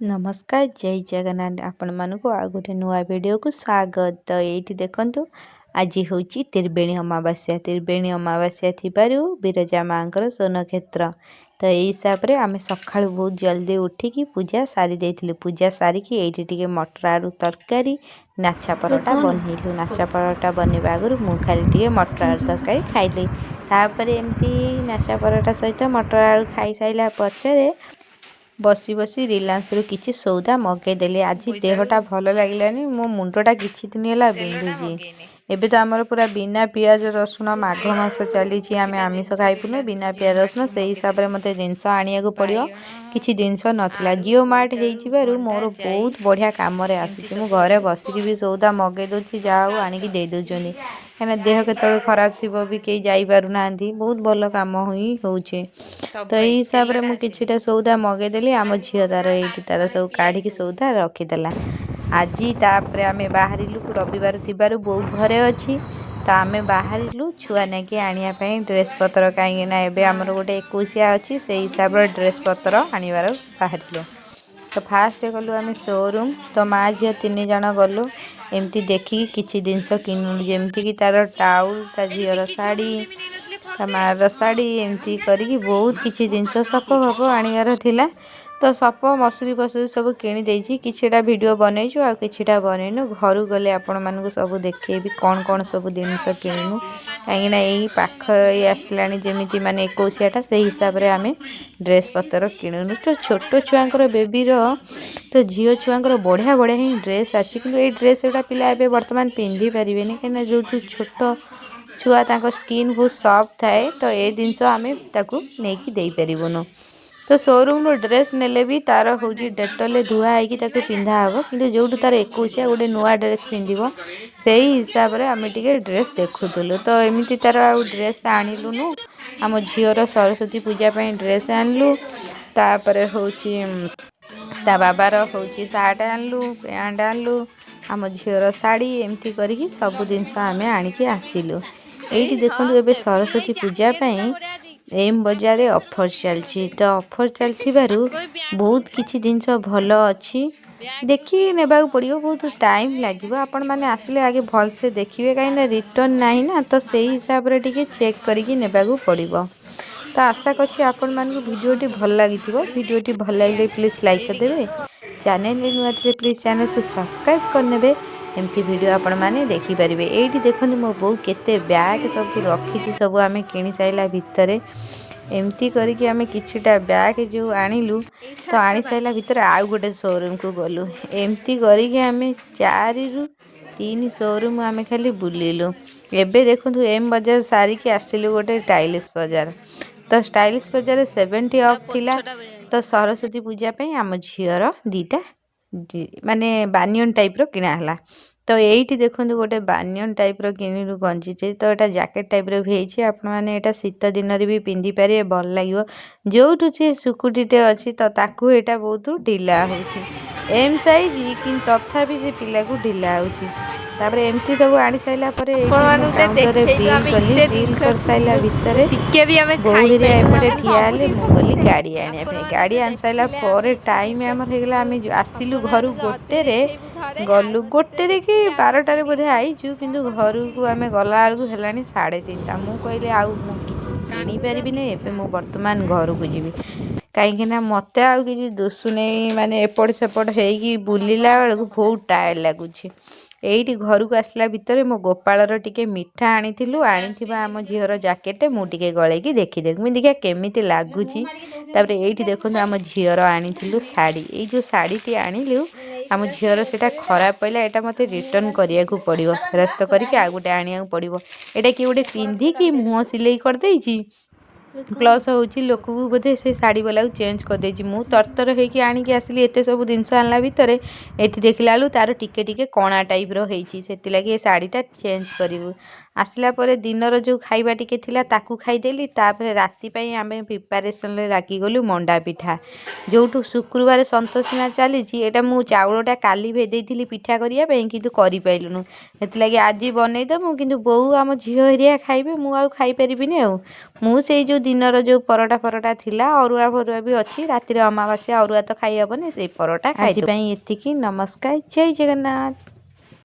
नमस्कार जय जगन्नाथ आपण मानक आ गोटे नुआ वीडियो को स्वागत। तो ये देखंतु आज हूँ त्रिवेणी अमावास्या। त्रिवेणी अमावास्या थिबारु बिरजा माँकर सोन क्षेत्र। तो यही हिसाब से आम सका बहुत जल्दी उठिकी पूजा सारी देथिलु। पूजा सारिकी एठी टिके मटर आलू तरकारी नाचा परोटा बनइलु। नाचा परोटा बनवा आगु मु खाली टिके मटर आलू तरकारी खाइली। तापर एमती नाचा परोटा सहित मटर आलू खाई साइला पछरे बसी बसी रिलायंस रु किछि सौदा मगेदेली। आज देहटा भल लगिलानी, मो मुंडटा किछि दिन है बिंधुची। एबे तो आमर पूरा बिना पियाज रसुण माघ मास चली आम आमिष खाइबुनु बिना पियाज रसुण से हिसाब से मत जिनस आनिया पड़ो। किछि जिनस नथिला जिओ मार्ट हो मोर बहुत बढ़िया काम आसूँ। मु घरे बसिकी भी सौदा मगे दूची जाऊ आणिकी दे दउचनी। कहीं देह केतल खराब थी भी कई जापार ना बहुत भल कम ही होचे। तो यही हिसाब से मुझे सौदा मगेदेली। आम झील तार ये तार सब काढ़ी सौदा रखीदेला। आज तापर आम बाहर रविवार थी बो घरे अच्छी तो आम बाहर छुआ नहीं आने ड्रेस पतर कहीं आमर गोटे 21 अच्छी से हिसाब से ड्रेस पतर आनबार बाहर। तो फास्ट गलु आम शोरूम। तो माँ झील 3 जन गलु एमती देखिकी किछि जिनस किनुलु जमीक तार टाउल ता झीर शाढ़ी ता मार शाढ़ी एमती करी बहुत किछि जिनस सप फप आनिबार थिला। तो सप मसूरी फसूरी सब किणी किछिटा वीडियो बनईचु आ किछिटा बनईनु। घर गले आपण मानकु सब देखेबी कौन कौन सब जिनस किणु कहीं यही पाख आसलानी जमीती माने 21टा से हिसाब से आम ड्रेस पतर किणुनु। तो छोट छुआंकर बेबीर तो झील छुआंकर बढ़िया बढ़िया ही ड्रेस अच्छी कि ये ड्रेस गुड़ा पिला ए बर्तमान पिंधि पारे कहीं जो छोट छुआ तांको स्किन बहुत सॉफ्ट थाए। तो ये जिनस आम नहीं दे पारूनु। तो शोरूम ड्रेस नेले भी तार हूँ डेटल धुआ होगी पिंधा हे कि जो तार 21 गोटे नुआ ड्रेस पिंधब से हिसाब से आम टे ड्रेस देखुलु। तो एमती तार ड्रेस आणिलुनु। आम झीर सरस्वती पूजापी ड्रेस आणलु। तापर हूँ ता बाबार हूँ सार्ट आणलु पैंट आणलु आम झीर शाढ़ी एमती करके सब जिनस आम आणिकी आसिलु। ये देखो ए सरस्वती पूजापी एम बजार ऑफर चलती। तो ऑफर चलती बहुत किछि जिनस भल अच्छी देखिए नेबाक पड़ो। बहुत टाइम लगे आपण मैंने आसिले आगे भल से देखिए कहीं रिटर्न नहीं ना। तो से हिसाब से टिके चेक करके नेबाक पड़ो। तो आशा करछि आपण मानकु वीडियोटी भल लगी। वीडियोटी भल लगे प्लीज लाइक करदेवे। चैनल नुआ थे प्लीज चैनल को सब्सक्राइब करने। एमती वीडियो आपण मैंने देखिपारे। ये देखो मो बो केते बैग सब रखी सब आम कि सारा भितर एमती करके आम किछिटा बैग जो आणिलु। तो आनी सारा भितर आउ गोटे शोरूम को गलु एमती करके आम 4 रु 3 शोरूम आम खाली बुलिलु। एबे देखो एम बजार सारिकी आसिलु गोटे स्टाइलिश बजार। तो स्टाइलिश बजार 70 ऑफ थिला। तो सरस्वती पूजापी आम झीर 2टा माने बानियन टाइप रो किना हला। तो यही देखो गोटे बानियन टाइप रो किनिलु गंजीटे। तो यहाँ जैकेट टाइप रो भी है आपण मैंने यहाँ शीत दिन भी पिंधि पारे भल लगे। जो सी सुकुटीटे अच्छी तो ताकू यहाँ बहुत ढिला हो एम साइज कि तथापि से पिला को ढिला हो। तापर एमती सब आनी साइला परे काउंटर रे बिल कली बिल कर साइला भितरे बहुरिया एपटे ठिया हेले मु गली गाड़ी आने पे। गाड़ी आन साइला परे टाइम हमर हे गेला। आमी आसिलु घर गोटे रे गलु गोटे रे कि 12टा रे बोधे आइचु किंतु घर को आमे गला आलू हेलानी 3:30। मु कहले आउ मु किछि किनी परिबि नै एपे मु वर्तमान घर को जीवी कहीं ना मत आउ कि दुसु नहीं माने एपट सेपट होगी बुलिला बेलू बहुत टायर्ड लगुच। यही घर को आसला भितर मो गोपालर टिके मिठा आनी आम झीर जैकेट मुझे गलैकी देखीदे मुझे देखिए केमी लगुच। ये देखो आम झीर आनी शाढ़ी ये जो शाढ़ी टी आणिलु आम झीर से खराब पड़ा यहाँ मत रिटर्न करिया पड़ो फेरस्त करके आ गोटे आनिया पड़ो। यहाँ किए गोटे पिंधिकी मुँह सिलाई करदे प्लस हूँ लोक को बोधे से शाढ़ी वाला चेंज कर देछि। मु तरतर होगी आणिकी आसिली एते सब जिनस आणला भितर एठी देखला तार टिके टिके कणा टाइप रो हेछि से लगी शाढ़ीटा चेंज करू। ଆସିଲା ପରେ ଦିନର ଯେଉଁ ଖାଇବା ଟିକେ ଥିଲା ତାକୁ ଖାଇଦେଲି। ତାପରେ ରାତି ପାଇଁ ଆମେ ପ୍ରିପାରେସନ୍ରେ ଲାଗିଗଲୁ ମଣ୍ଡା ପିଠା। ଯେଉଁଠୁ ଶୁକ୍ରବାର ସନ୍ତୋଷୀ ମା ଚାଲିଛି, ଏଇଟା ମୁଁ ଚାଉଳଟା କାଲି ଭେଦେଇଥିଲି ପିଠା କରିବା ପାଇଁ, କିନ୍ତୁ କରିପାରିଲୁନୁ। ସେଥିଲାଗି ଆଜି ବନେଇଦେବୁ, କିନ୍ତୁ ବୋଉ ଆମ ଝିଅ ହେରିଆ ଖାଇବେ, ମୁଁ ଆଉ ଖାଇପାରିବିନି ଆଉ। ମୁଁ ସେଇ ଯେଉଁ ଦିନର ଯେଉଁ ପରଟା ଥିଲା, ଅରୁଆ ଫରୁଆ ବି ଅଛି, ରାତିରେ ଅମାବାସ୍ୟା ଅରୁଆ ତ ଖାଇହେବନି, ସେଇ ପରଟା ଖାଇଦେବୁ। ଆଜି ପାଇଁ ଏତିକି। ନମସ୍କାର, ଜୟ ଜଗନ୍ନାଥ।